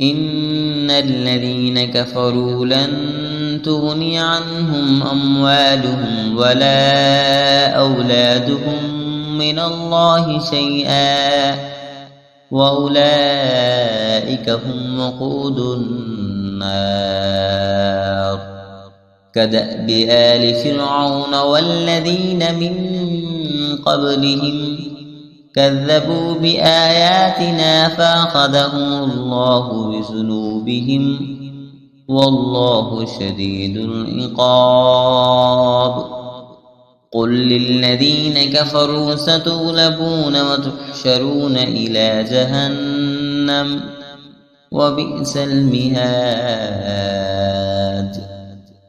إن الذين كفروا لن تغني عنهم أموالهم ولا أولادهم من الله شيئا وأولئك هم وقود النار كدأب آل فرعون والذين من قبلهم كذبوا بآياتنا فأخذهم الله بذنوبهم والله شديد العقاب قل للذين كفروا ستغلبون وتحشرون إلى جهنم وبئس المهاد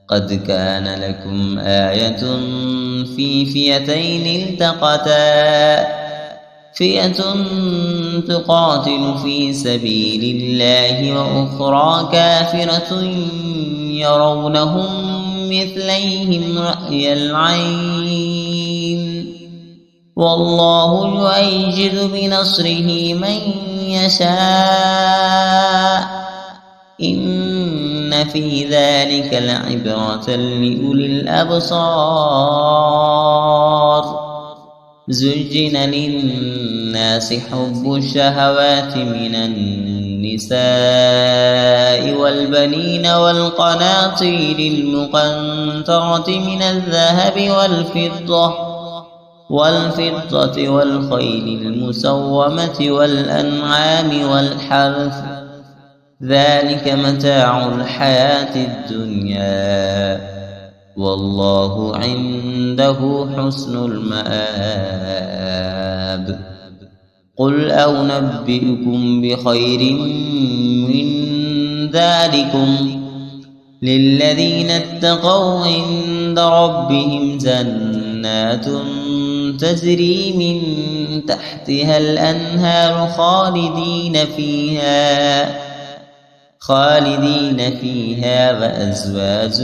قد كان لكم آية في فئتين التقتا فئة تقاتل في سبيل الله وأخرى كافرة يرونهم مثليهم رأي العين والله يؤيد بنصره من يشاء إن في ذلك لعبرة لأولي الأبصار زجن للناس حب الشهوات من النساء والبنين والقناطير المقنطرة من الذهب والفضة والخيل المسومة والأنعام والحرث ذلك متاع الحياة الدنيا والله عنده حسن المآب قل أنبئكم بخير من ذلكم للذين اتقوا عند ربهم جنات تجري من تحتها الأنهار خالدين فيها وأزواج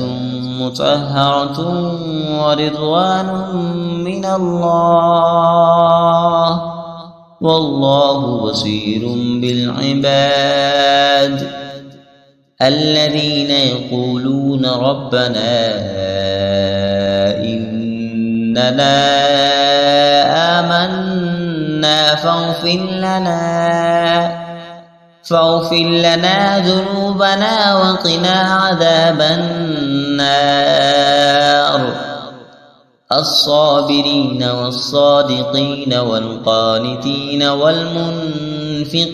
مطهرة ورضوان من الله والله بصير بالعباد الذين يقولون ربنا إننا آمنا فاغفر لنا ذنوبنا وقنا عذاب النار الصابرين والصادقين والقانتين والمنفقين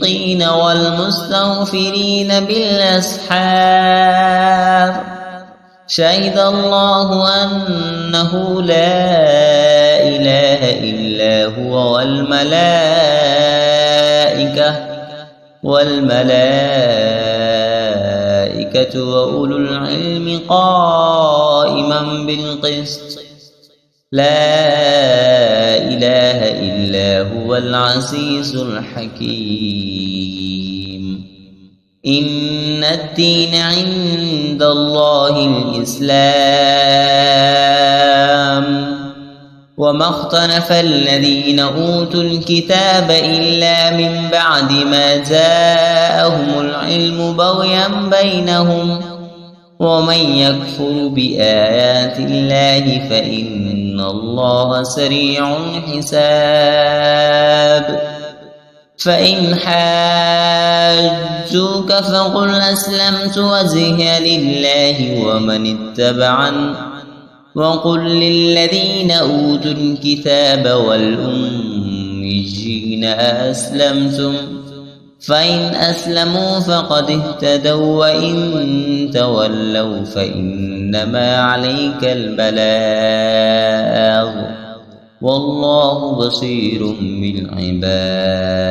والمستغفرين بالأسحار شهد الله أنه لا إله إلا هو والملائكة وأولو العلم قائما بالقسط لا إله إلا هو العزيز الحكيم إن الدين عند الله الإسلام وما اختلف الذين أوتوا الكتاب إلا من بعد ما جاءهم العلم بغيا بينهم ومن يكفر بآيات الله فإن الله سريع الحساب فإن حاجوك فقل أسلمت وجهي لله ومن اتبعني وقل للذين أوتوا الكتاب والأميين أسلمتم فإن أسلموا فقد اهتدوا وإن تولوا فإنما عليك البلاغ والله بصير بالعباد